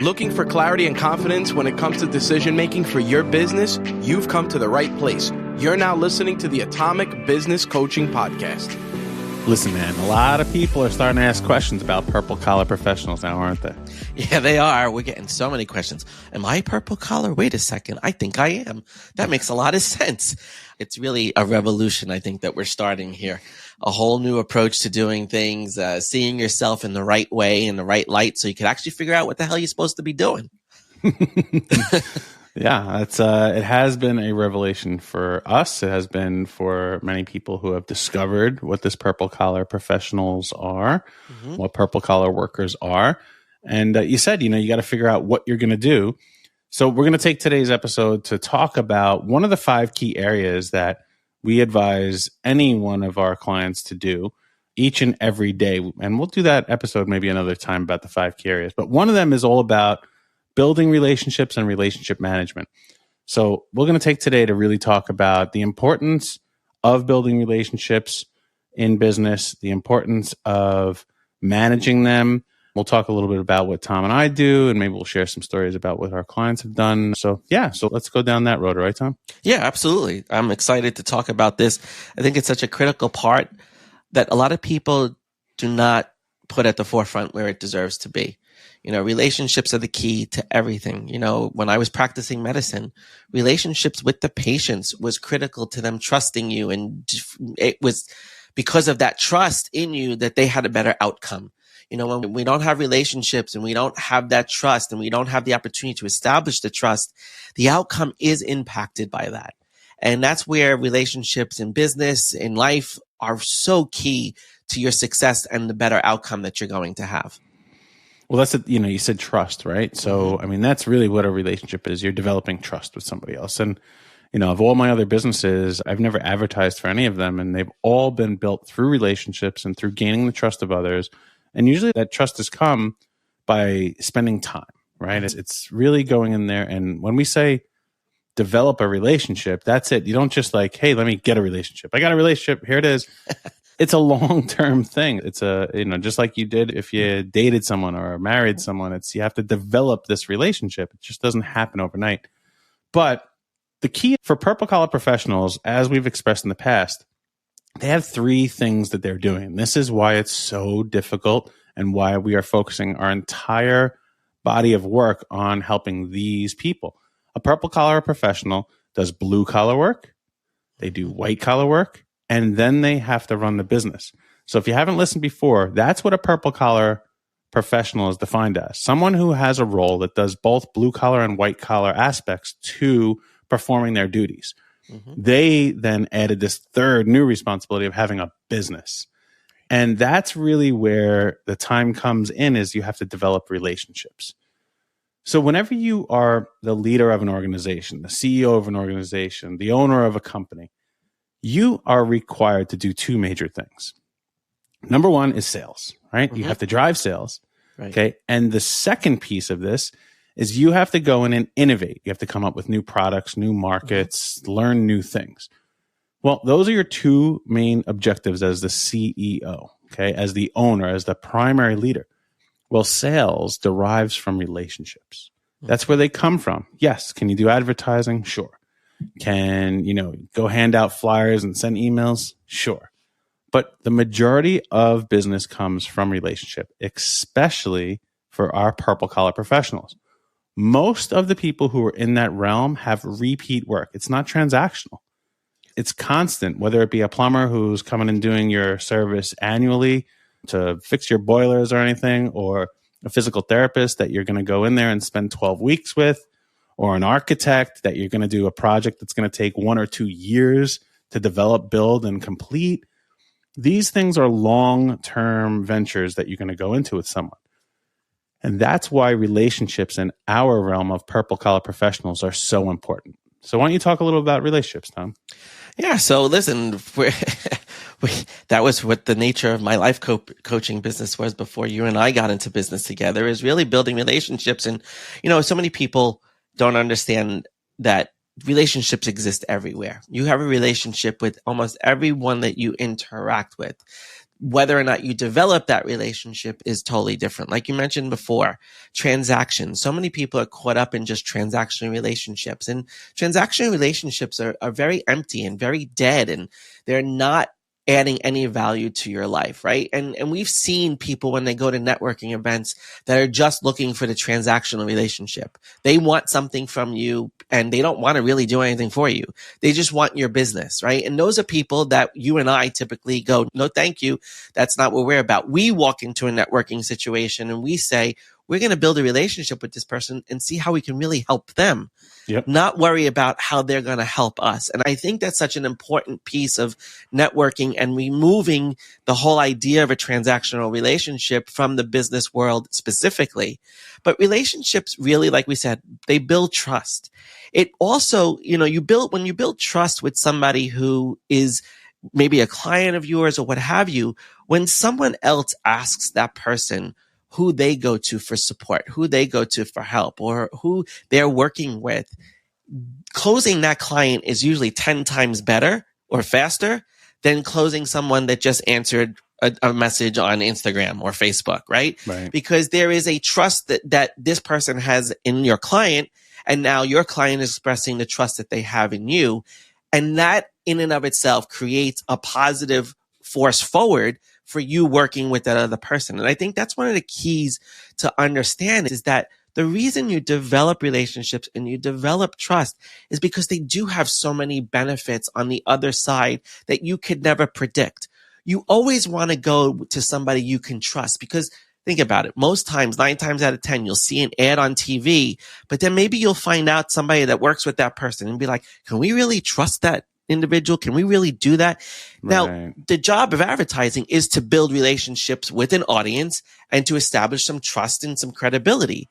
Looking for clarity and confidence when it comes to decision making for your business? You've come to the right place. You're now listening to the Atomic Business Coaching Podcast. Listen, man, a lot of people are starting to ask questions about purple collar professionals now, aren't they? Yeah, they are. We're getting so many questions. Am I purple collar? Wait a second. I think I am. That makes a lot of sense. It's really a revolution, I think, that we're starting here. A whole new approach to doing things, seeing yourself in the right way, in the right light, so you can actually figure out what the hell you're supposed to be doing. Yeah, it has been a revelation for us. It has been for many people who have discovered what this purple collar professionals are, what purple collar workers are. And you said, you got to figure out what you're going to do. So we're going to take today's episode to talk about one of the 5 key areas that we advise any one of our clients to do each and every day. And we'll do that episode maybe another time about the 5 key areas. But one of them is all about building relationships and relationship management. So we're going to take today to really talk about the importance of building relationships in business, the importance of managing them. We'll talk a little bit about what Tom and I do, and maybe we'll share some stories about what our clients have done. So let's go down that road, right, Tom? Yeah, absolutely. I'm excited to talk about this. I think it's such a critical part that a lot of people do not put at the forefront where it deserves to be. Relationships are the key to everything. When I was practicing medicine, relationships with the patients was critical to them trusting you. And it was because of that trust in you that they had a better outcome. When we don't have relationships and we don't have that trust and we don't have the opportunity to establish the trust, the outcome is impacted by that. And that's where relationships in business, in life are so key to your success and the better outcome that you're going to have. Well, that's you said trust, right? So, that's really what a relationship is. You're developing trust with somebody else. And, of all my other businesses, I've never advertised for any of them, and they've all been built through relationships and through gaining the trust of others. And usually that trust has come by spending time, right? It's really going in there. And when we say develop a relationship, that's it. You don't just hey, let me get a relationship. I got a relationship. Here it is. It's a long-term thing. It's just like you did if you dated someone or married someone, you have to develop this relationship. It just doesn't happen overnight. But the key for purple collar professionals, as we've expressed in the past, they have 3 things that they're doing. This is why it's so difficult and why we are focusing our entire body of work on helping these people. A purple collar professional does blue collar work, they do white collar work, and then they have to run the business. So if you haven't listened before, that's what a purple collar professional is defined as. Someone who has a role that does both blue collar and white collar aspects to performing their duties. They then added this 3rd new responsibility of having a business. And that's really where the time comes in, is you have to develop relationships. So whenever you are the leader of an organization, the CEO of an organization, the owner of a company, you are required to do 2 major things. Number 1 is sales, right? You have to drive sales. Right. Okay. And the second piece of this is you have to go in and innovate. You have to come up with new products, new markets, learn new things. Well, those are your 2 main objectives as the CEO, okay, as the owner, as the primary leader. Well, sales derives from relationships. That's where they come from. Yes. Can you do advertising? Sure. Can, go hand out flyers and send emails? Sure. But the majority of business comes from relationship, especially for our purple collar professionals. Most of the people who are in that realm have repeat work. It's not transactional. It's constant, whether it be a plumber who's coming and doing your service annually to fix your boilers or anything, or a physical therapist that you're going to go in there and spend 12 weeks with, or an architect that you're going to do a project that's going to take 1 or 2 years to develop, build, and complete. These things are long-term ventures that you're going to go into with someone. And that's why relationships in our realm of purple collar professionals are so important. So why don't you talk a little about relationships, Tom? Yeah. So listen, that was what the nature of my life coaching business was before you and I got into business together, is really building relationships. And, so many people don't understand that relationships exist everywhere. You have a relationship with almost everyone that you interact with. whether or not you develop that relationship is totally different. Like you mentioned before, transactions. So many people are caught up in just transactional relationships, and transactional relationships are very empty and very dead, and they're not adding any value to your life, right? And we've seen people when they go to networking events that are just looking for the transactional relationship. They want something from you and they don't want to really do anything for you. They just want your business, right? And those are people that you and I typically go, no, thank you. That's not what we're about. We walk into a networking situation and we say, we're going to build a relationship with this person and see how we can really help them. Yep. Not worry about how they're going to help us. And I think that's such an important piece of networking and removing the whole idea of a transactional relationship from the business world specifically. But relationships really, like we said, they build trust. It also, when you build trust with somebody who is maybe a client of yours or what have you, when someone else asks that person who they go to for support, who they go to for help, or who they're working with, closing that client is usually 10 times better or faster than closing someone that just answered a message on Instagram or Facebook, right? Because there is a trust that this person has in your client, and now your client is expressing the trust that they have in you. And that in and of itself creates a positive force forward for you working with that other person. And I think that's one of the keys to understand is that the reason you develop relationships and you develop trust is because they do have so many benefits on the other side that you could never predict. You always want to go to somebody you can trust because think about it. Most times, 9 times out of 10, you'll see an ad on TV, but then maybe you'll find out somebody that works with that person and be like, can we really trust that individual? Can we really do that? Now, the job of advertising is to build relationships with an audience and to establish some trust and some credibility.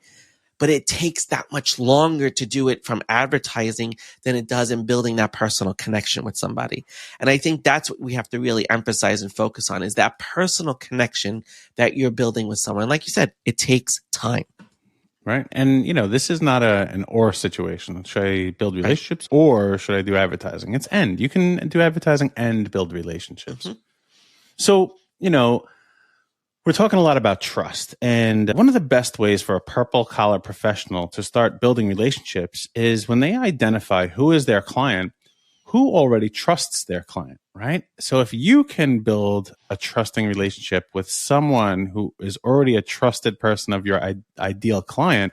But it takes that much longer to do it from advertising than it does in building that personal connection with somebody. And I think that's what we have to really emphasize and focus on is that personal connection that you're building with someone. Like you said, it takes time. Right. And, this is not an or situation. Should I build relationships or should I do advertising? It's and. You can do advertising and build relationships. Mm-hmm. So, we're talking a lot about trust. And one of the best ways for a purple collar professional to start building relationships is when they identify who is their client, who already trusts their client, right? So if you can build a trusting relationship with someone who is already a trusted person of your ideal client,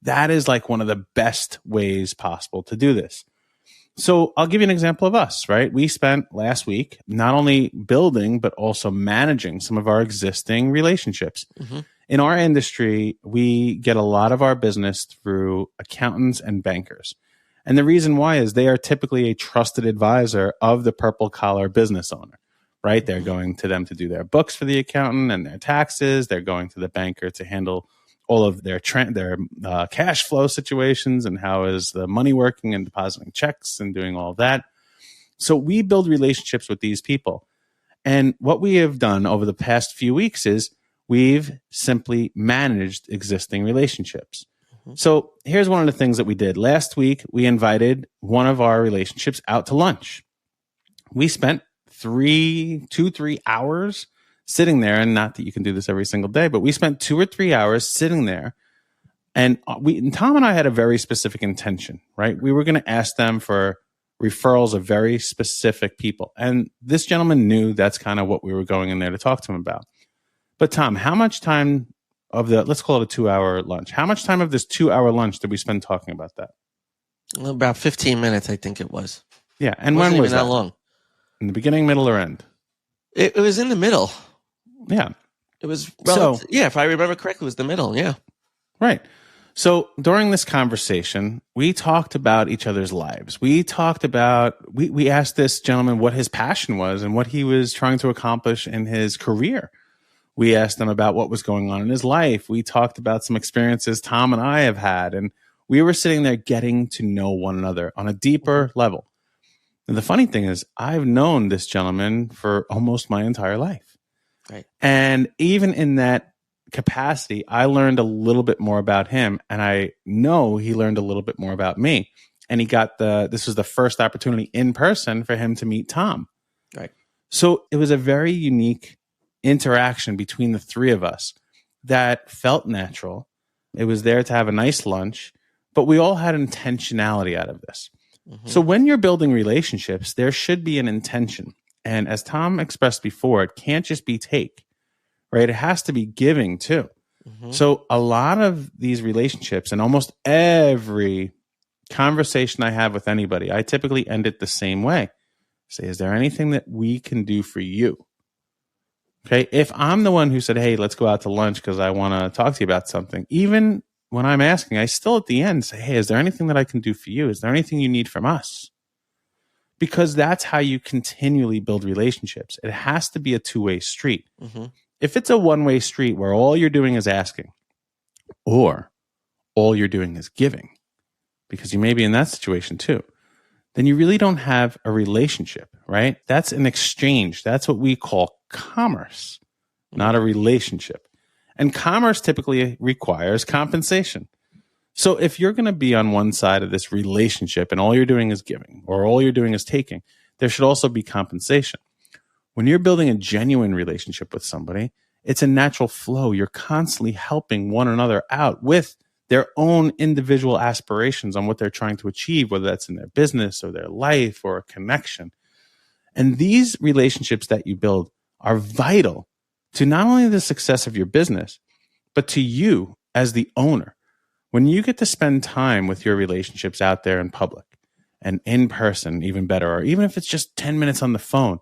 that is like one of the best ways possible to do this. So I'll give you an example of us, right? We spent last week not only building, but also managing some of our existing relationships. Mm-hmm. In our industry, we get a lot of our business through accountants and bankers. And the reason why is they are typically a trusted advisor of the purple collar business owner, right? They're going to them to do their books for the accountant and their taxes. They're going to the banker to handle all of their cash flow situations and how is the money working and depositing checks and doing all of that. So we build relationships with these people. And what we have done over the past few weeks is we've simply managed existing relationships. Mm-hmm. So here's one of the things that we did. Last week, we invited one of our relationships out to lunch. We spent 3 hours sitting there, and not that you can do this every single day, but we spent 2 or 3 hours sitting there. And Tom and I had a very specific intention, right? We were going to ask them for referrals of very specific people. And this gentleman knew that's kind of what we were going in there to talk to him about. But Tom, how much time let's call it a 2-hour lunch. How much time of this 2-hour lunch did we spend talking about that? About 15 minutes, I think it was. Yeah. And when was that? Long? In the beginning, middle, or end? It was in the middle. Yeah. It was, if I remember correctly, it was the middle. Yeah. Right. So during this conversation, we talked about each other's lives. We talked about, we asked this gentleman what his passion was and what he was trying to accomplish in his career. We asked him about what was going on in his life. We talked about some experiences Tom and I have had. And we were sitting there getting to know one another on a deeper level. And the funny thing is, I've known this gentleman for almost my entire life. Right. And even in that capacity, I learned a little bit more about him, and I know he learned a little bit more about me. And he got this was the first opportunity in person for him to meet Tom. Right. So it was a very unique interaction between the three of us that felt natural. It was there to have a nice lunch, but we all had intentionality out of this. Mm-hmm. So when you're building relationships, there should be an intention. And as Tom expressed before, it can't just be take, right? It has to be giving too. Mm-hmm. So a lot of these relationships, and almost every conversation I have with anybody, I typically end it the same way. Say, is there anything that we can do for you? Okay. If I'm the one who said, hey, let's go out to lunch because I want to talk to you about something, even when I'm asking, I still at the end say, hey, is there anything that I can do for you? Is there anything you need from us? Because that's how you continually build relationships. It has to be a two-way street. Mm-hmm. If it's a one-way street where all you're doing is asking, or all you're doing is giving, because you may be in that situation too, then you really don't have a relationship, right? That's an exchange. That's what we call commerce, not a relationship. And commerce typically requires compensation. So if you're going to be on one side of this relationship and all you're doing is giving or all you're doing is taking, there should also be compensation. When you're building a genuine relationship with somebody, it's a natural flow. You're constantly helping one another out with their own individual aspirations on what they're trying to achieve, whether that's in their business or their life or a connection. And these relationships that you build are vital to not only the success of your business, but to you as the owner. When you get to spend time with your relationships out there in public and in person, even better, or even if it's just 10 minutes on the phone,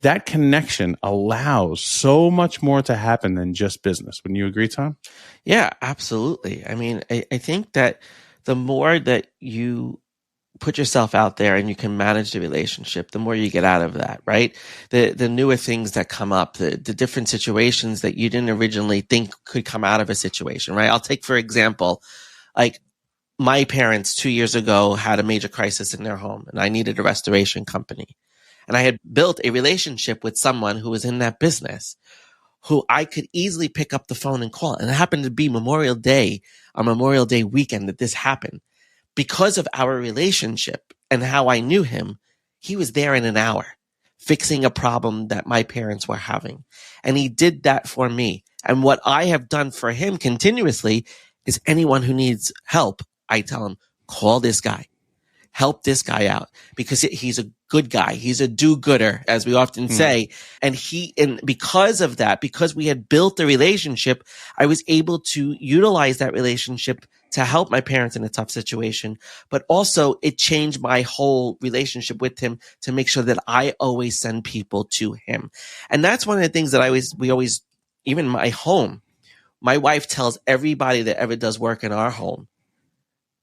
that connection allows so much more to happen than just business. Wouldn't you agree, Tom? Yeah, absolutely. I mean, I think that the more that you put yourself out there and you can manage the relationship, the more you get out of that, right? The newer things that come up, the different situations that you didn't originally think could come out of a situation, right? I'll take, for example, like my parents 2 years ago had a major crisis in their home and I needed a restoration company. And I had built a relationship with someone who was in that business who I could easily pick up the phone and call. And it happened to be Memorial Day weekend that this happened. Because of our relationship and how I knew him, he was there in an hour fixing a problem that my parents were having. And he did that for me. And what I have done for him continuously is anyone who needs help, I tell him, call this guy. Help this guy out because he's a good guy. He's a do-gooder, as we often say. And because of that, because we had built a relationship, I was able to utilize that relationship to help my parents in a tough situation. But also it changed my whole relationship with him to make sure that I always send people to him. And that's one of the things that we always, even my home, my wife tells everybody that ever does work in our home,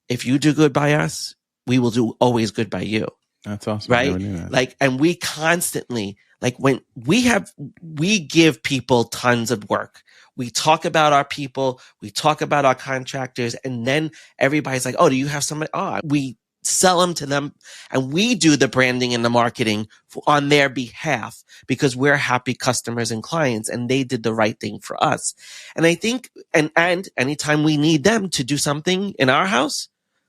if you do good by us, we will do always good by you. That's awesome. Right? Like, and we constantly, like when we give people tons of work. We talk about our people, we talk about our contractors, and then everybody's like, oh, do you have somebody? Oh, we sell them to them and we do the branding and the marketing on their behalf because we're happy customers and clients and they did the right thing for us. And I think, and anytime we need them to do something in our house,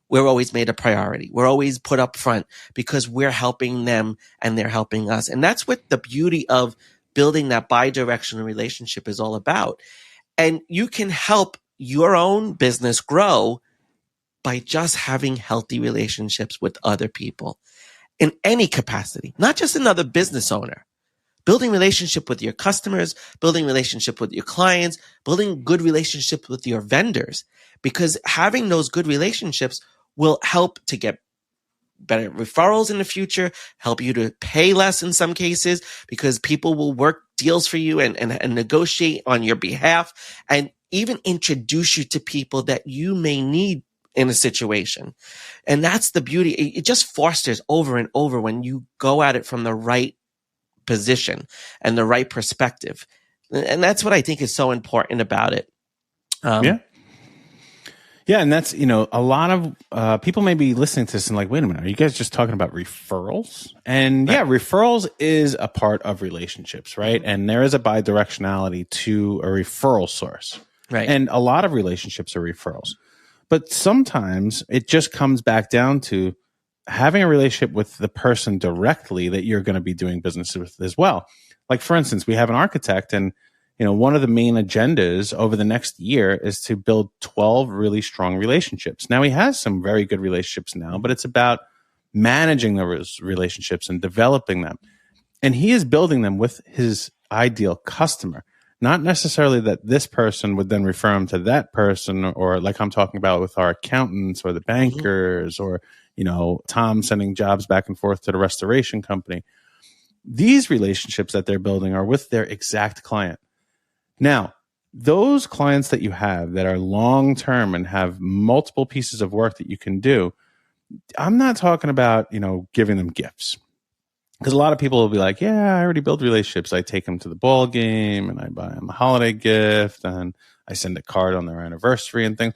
we're always made a priority. We're always put up front because we're helping them and they're helping us. And that's what the beauty of building that bi-directional relationship is all about. And you can help your own business grow by just having healthy relationships with other people in any capacity, not just another business owner. Building relationship with your customers, building relationship with your clients, building good relationships with your vendors, because having those good relationships will help to get better referrals in the future, help you to pay less in some cases, because people will work deals for you and negotiate on your behalf and even introduce you to people that you may need in a situation. And that's the beauty. It just fosters over and over when you go at it from the right position and the right perspective. And that's what I think is so important about it. Yeah, and that's, a lot of people may be listening to this and like, wait a minute, are you guys just talking about referrals? And yeah, referrals is a part of relationships, right? And there is a bidirectionality to a referral source. Right. And a lot of relationships are referrals. But sometimes it just comes back down to having a relationship with the person directly that you're going to be doing business with as well. Like, for instance, we have an architect, and one of the main agendas over the next year is to build 12 really strong relationships. Now, he has some very good relationships now, but it's about managing those relationships and developing them. And he is building them with his ideal customer, not necessarily that this person would then refer him to that person, or like I'm talking about with our accountants or the bankers, or, Tom sending jobs back and forth to the restoration company. These relationships that they're building are with their exact client. Now, those clients that you have that are long-term and have multiple pieces of work that you can do, I'm not talking about, giving them gifts. Because a lot of people will be like, yeah, I already build relationships. I take them to the ball game and I buy them a holiday gift and I send a card on their anniversary and things.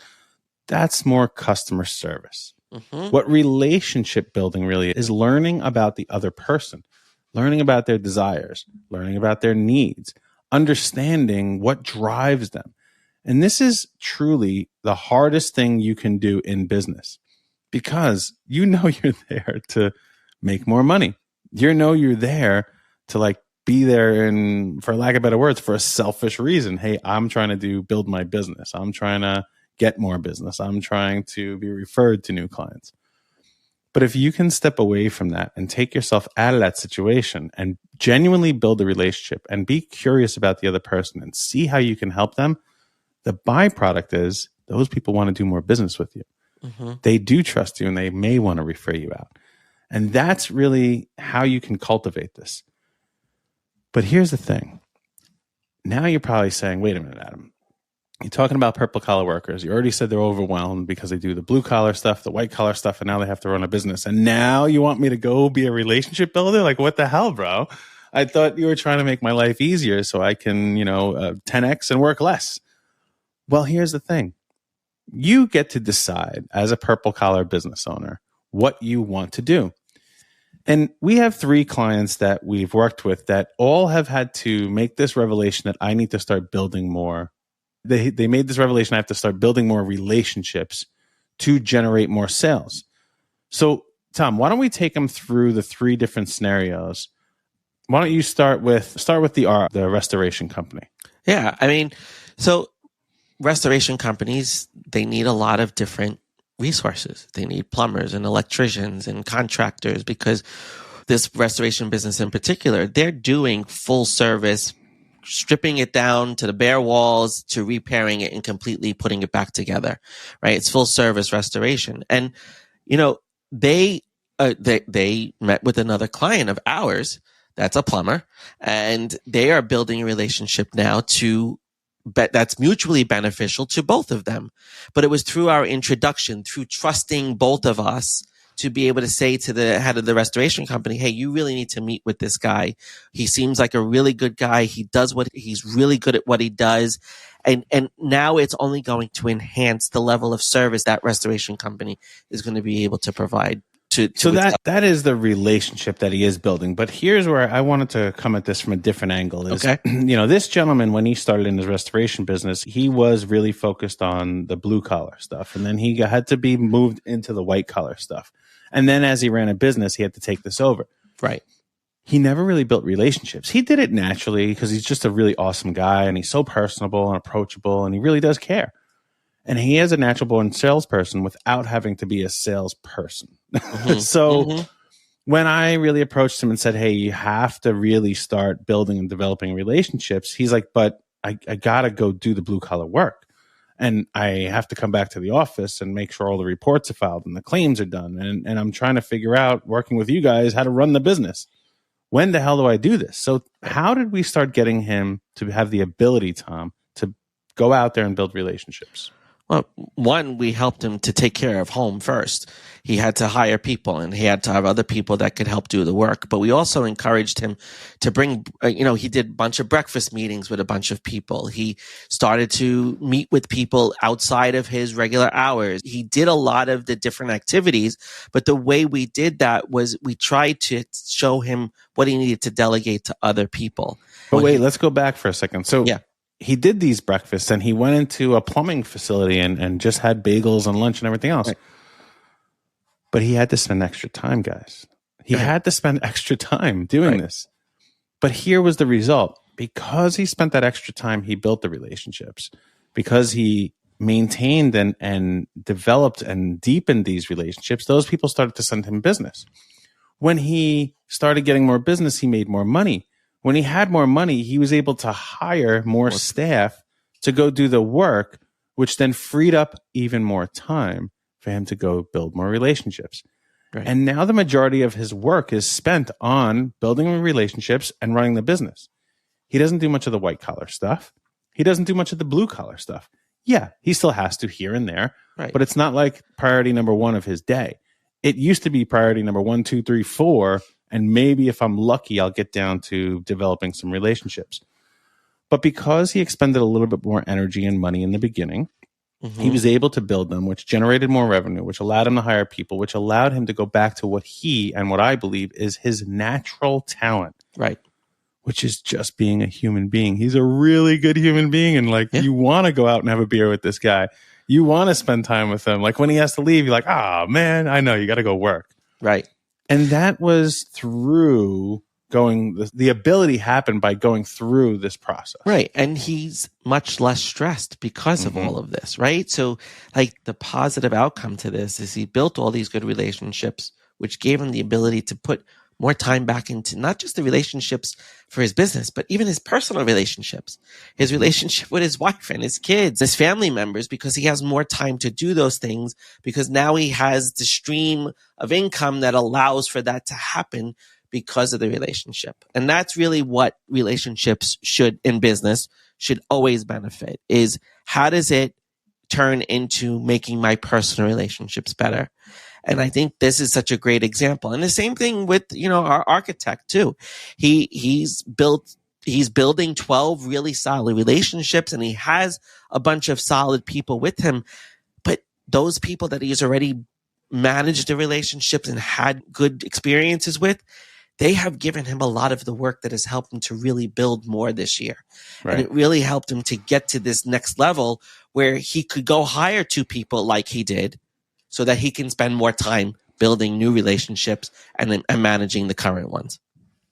That's more customer service. What relationship building really is learning about the other person, learning about their desires, learning about their needs, understanding what drives them. And this is truly the hardest thing you can do in business, because you're there to make more money. You're there to be there, and for lack of better words, for a selfish reason. Hey, I'm trying to build my business. I'm trying to get more business. I'm trying to be referred to new clients. But if you can step away from that and take yourself out of that situation and genuinely build a relationship and be curious about the other person and see how you can help them, the byproduct is those people want to do more business with you. They do trust you and they may want to refer you out. And that's really how you can cultivate this. But here's the thing. Now you're probably saying, wait a minute, Adam. You're talking about purple collar workers. You already said they're overwhelmed because they do the blue collar stuff, the white collar stuff, and now they have to run a business. And now you want me to go be a relationship builder? Like, what the hell, bro? I thought you were trying to make my life easier so I can, 10x and work less. Well, here's the thing. You get to decide as a purple collar business owner what you want to do. And we have 3 clients that we've worked with that all have had to make this revelation that I need to start building more. They made this revelation I have to start building more relationships to generate more sales. So, Tom, why don't we take them through the 3 different scenarios? Why don't you start with the restoration company? Yeah, so restoration companies, they need a lot of different resources. They need plumbers and electricians and contractors, because this restoration business in particular, they're doing full service, stripping it down to the bare walls, to repairing it and completely putting it back together, right? It's full service restoration. And, they met with another client of ours that's a plumber, and they are building a relationship now that's mutually beneficial to both of them. But it was through our introduction, through trusting both of us, to be able to say to the head of the restoration company, hey, you really need to meet with this guy. He seems like a really good guy. He's really good at what he does. And now it's only going to enhance the level of service that restoration company is going to be able to provide. So that is the relationship that he is building. But here's where I wanted to come at this from a different angle. Okay. This gentleman, when he started in his restoration business, he was really focused on the blue collar stuff. And then he had to be moved into the white collar stuff. And then as he ran a business, he had to take this over. Right. He never really built relationships. He did it naturally because he's just a really awesome guy and he's so personable and approachable and he really does care. And he is a natural born salesperson without having to be a salesperson. When I really approached him and said, hey, you have to really start building and developing relationships, he's like, but I got to go do the blue collar work. And I have to come back to the office and make sure all the reports are filed and the claims are done. And I'm trying to figure out, working with you guys, how to run the business. When the hell do I do this? So how did we start getting him to have the ability, Tom, to go out there and build relationships? Well, one, we helped him to take care of home first. He had to hire people and he had to have other people that could help do the work. But we also encouraged him to bring, he did a bunch of breakfast meetings with a bunch of people. He started to meet with people outside of his regular hours. He did a lot of the different activities, but the way we did that was we tried to show him what he needed to delegate to other people. But wait, let's go back for a second. So yeah. He did these breakfasts and he went into a plumbing facility and just had bagels and lunch and everything else. Right. But he had to spend extra time, guys. He had to spend extra time doing this. But here was the result. Because he spent that extra time, he built the relationships. Because he maintained and developed and deepened these relationships, those people started to send him business. When he started getting more business, he made more money. When he had more money, he was able to hire more staff to go do the work, which then freed up even more time for him to go build more relationships. Right. And now the majority of his work is spent on building relationships and running the business. He doesn't do much of the white collar stuff. He doesn't do much of the blue collar stuff. Yeah, he still has to here and there, Right. but it's not like priority number one of his day. It used to be priority number 1, 2, 3, 4, and maybe if I'm lucky, I'll get down to developing some relationships. But because he expended a little bit more energy and money in the beginning, he was able to build them, which generated more revenue, which allowed him to hire people, which allowed him to go back to what he and what I believe is his natural talent. Right. Which is just being a human being. He's a really good human being. And you want to go out and have a beer with this guy. You want to spend time with him. Like when he has to leave, you're like, man, I know you got to go work. Right. And that was through the ability happened by going through this process. Right. And he's much less stressed because of all of this. Right. So the positive outcome to this is he built all these good relationships, which gave him the ability to put more time back into not just the relationships for his business, but even his personal relationships, his relationship with his wife and his kids, his family members, because he has more time to do those things because now he has the stream of income that allows for that to happen because of the relationship. And that's really what relationships in business should always benefit is how does it turn into making my personal relationships better? And I think this is such a great example. And the same thing with, our architect too. He's building 12 really solid relationships and he has a bunch of solid people with him. But those people that he's already managed the relationships and had good experiences with, they have given him a lot of the work that has helped him to really build more this year. Right. And it really helped him to get to this next level where he could go hire 2 people like he did, so that he can spend more time building new relationships and managing the current ones.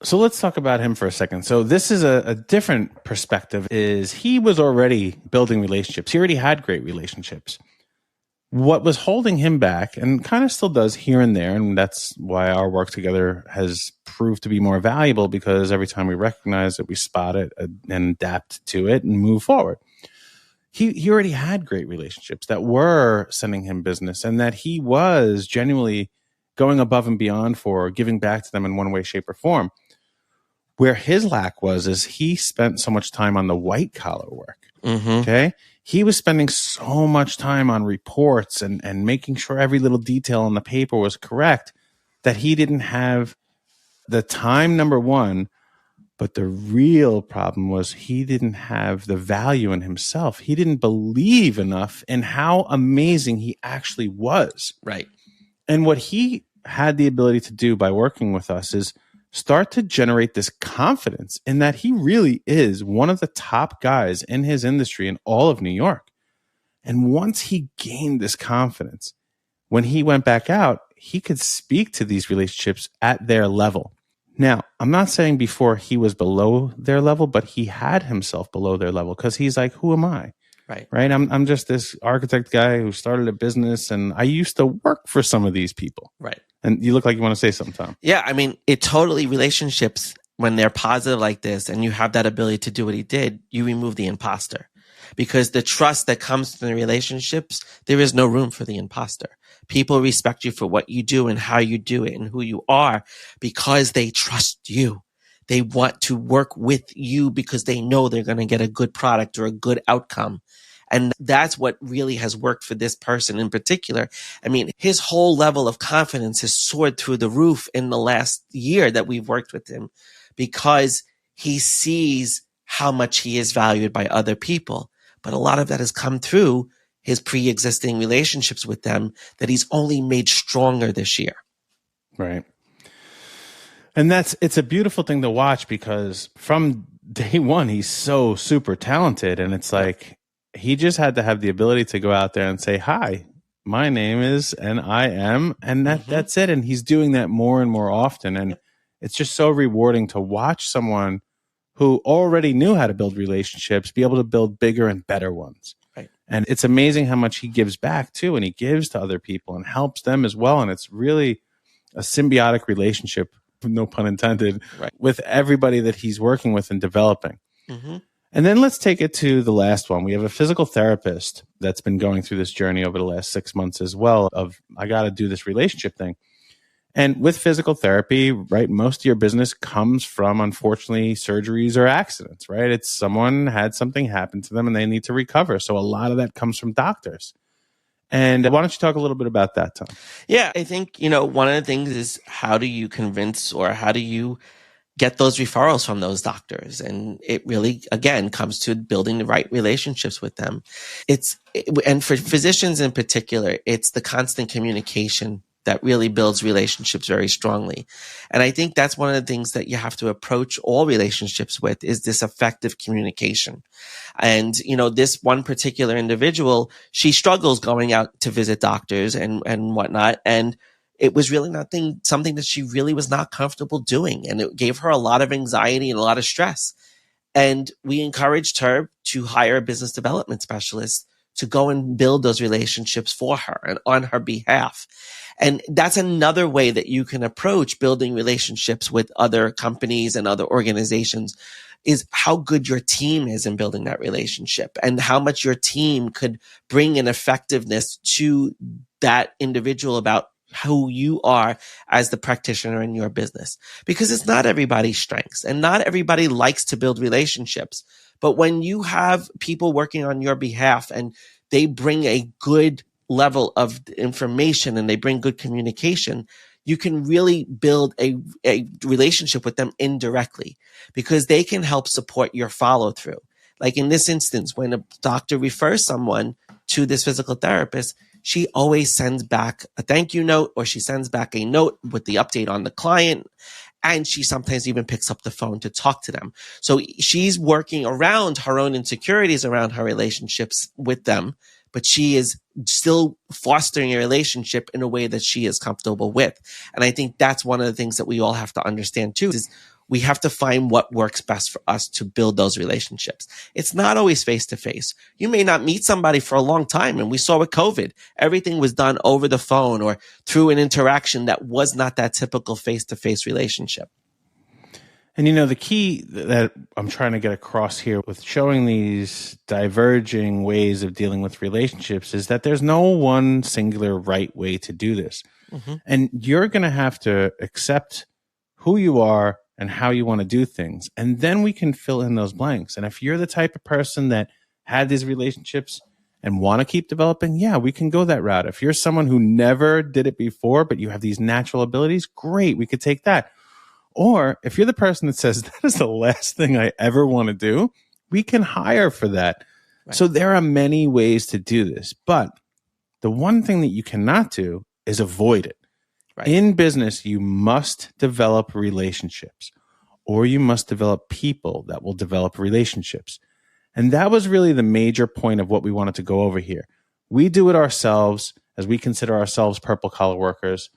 So let's talk about him for a second. So this is a different perspective. Is he was already building relationships. He already had great relationships. What was holding him back, and kind of still does here and there, and that's why our work together has proved to be more valuable because every time we recognize it, we spot it and adapt to it and move forward. He already had great relationships that were sending him business and that he was genuinely going above and beyond for giving back to them in one way, shape, or form. Where his lack is he spent so much time on the white collar work. Okay. He was spending so much time on reports and making sure every little detail on the paper was correct that he didn't have the time, number one. But the real problem was he didn't have the value in himself. He didn't believe enough in how amazing he actually was. Right. And what he had the ability to do by working with us is start to generate this confidence in that he really is one of the top guys in his industry in all of New York. And once he gained this confidence, when he went back out, he could speak to these relationships at their level. Now, I'm not saying before he was below their level, but he had himself below their level because he's like, who am I? Right. I'm just this architect guy who started a business and I used to work for some of these people. Right. And you look like you want to say something, Tom. Yeah. I mean, relationships, when they're positive like this and you have that ability to do what he did, you remove the imposter because the trust that comes from the relationships, there is no room for the imposter. People respect you for what you do and how you do it and who you are because they trust you. They want to work with you because they know they're going to get a good product or a good outcome. And that's what really has worked for this person in particular. I mean, his whole level of confidence has soared through the roof in the last year that we've worked with him because he sees how much he is valued by other people. But a lot of that has come through his pre-existing relationships with them that he's only made stronger this year. Right. And it's a beautiful thing to watch because from day one, he's so super talented. And it's like, he just had to have the ability to go out there and say, hi, my name is, and I am, and that's it. And he's doing that more and more often. And it's just so rewarding to watch someone who already knew how to build relationships be able to build bigger and better ones. Right. And it's amazing how much he gives back too, and he gives to other people and helps them as well. And it's really a symbiotic relationship, no pun intended, right, with everybody that he's working with and developing. Mm-hmm. And then let's take it to the last one. We have a physical therapist that's been going through this journey over the last 6 months as well of, I got to do this relationship thing. And with physical therapy, right, most of your business comes from, unfortunately, surgeries or accidents, right? It's someone had something happen to them and they need to recover. So a lot of that comes from doctors. And why don't you talk a little bit about that, Tom? Yeah, I think, one of the things is how do you convince or how do you get those referrals from those doctors? And it really, again, comes to building the right relationships with them. And for physicians in particular, it's the constant communication that really builds relationships very strongly. And I think that's one of the things that you have to approach all relationships with is this effective communication. And, this one particular individual, she struggles going out to visit doctors and whatnot. And it was really something that she really was not comfortable doing. And it gave her a lot of anxiety and a lot of stress. And we encouraged her to hire a business development specialist to go and build those relationships for her and on her behalf. And that's another way that you can approach building relationships with other companies and other organizations is how good your team is in building that relationship and how much your team could bring an effectiveness to that individual about who you are as the practitioner in your business. Because it's not everybody's strengths and not everybody likes to build relationships. But when you have people working on your behalf and they bring a good level of information and they bring good communication, you can really build a relationship with them indirectly because they can help support your follow through. Like in this instance, when a doctor refers someone to this physical therapist, she always sends back a thank you note or she sends back a note with the update on the client. And she sometimes even picks up the phone to talk to them. So she's working around her own insecurities around her relationships with them, but she is still fostering a relationship in a way that she is comfortable with. And I think that's one of the things that we all have to understand too, is we have to find what works best for us to build those relationships. It's not always face to face. You may not meet somebody for a long time. And we saw with COVID, everything was done over the phone or through an interaction that was not that typical face to face relationship. And the key that I'm trying to get across here with showing these diverging ways of dealing with relationships is that there's no one singular right way to do this. Mm-hmm. And you're going to have to accept who you are and how you want to do things. And then we can fill in those blanks. And if you're the type of person that had these relationships and want to keep developing, yeah, we can go that route. If you're someone who never did it before, but you have these natural abilities, great, we could take that. Or if you're the person that says, that is the last thing I ever want to do, we can hire for that. Right. So there are many ways to do this. But the one thing that you cannot do is avoid it. Right. In business, you must develop relationships, or you must develop people that will develop relationships. And that was really the major point of what we wanted to go over here. We do it ourselves as we consider ourselves purple collar workers.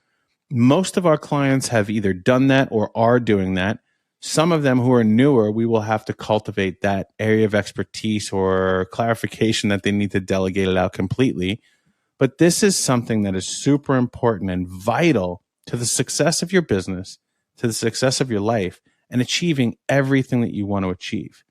Most of our clients have either done that or are doing that. Some of them who are newer, we will have to cultivate that area of expertise or clarification that they need to delegate it out completely. But this is something that is super important and vital to the success of your business, to the success of your life, and achieving everything that you want to achieve.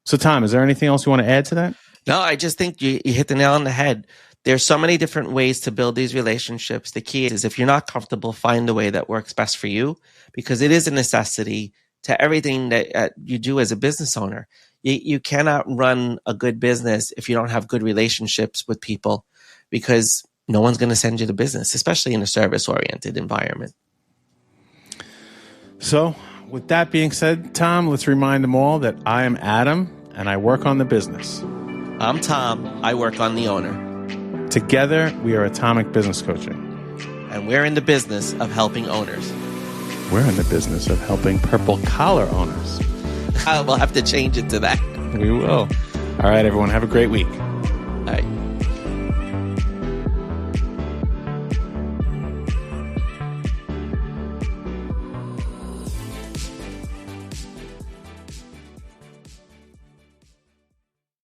So, Tom, is there anything else you want to add to that? No, I just think you hit the nail on the head. There's so many different ways to build these relationships. The key is if you're not comfortable, find the way that works best for you, because it is a necessity to everything that you do as a business owner. You cannot run a good business if you don't have good relationships with people, because no one's going to send you to business, especially in a service-oriented environment. So with that being said, Tom, let's remind them all that I am Adam and I work on the business. I'm Tom. I work on the owner. Together, we are Atomic Business Coaching. And we're in the business of helping owners. We're in the business of helping purple collar owners. We'll have to change it to that. We will. All right, everyone. Have a great week.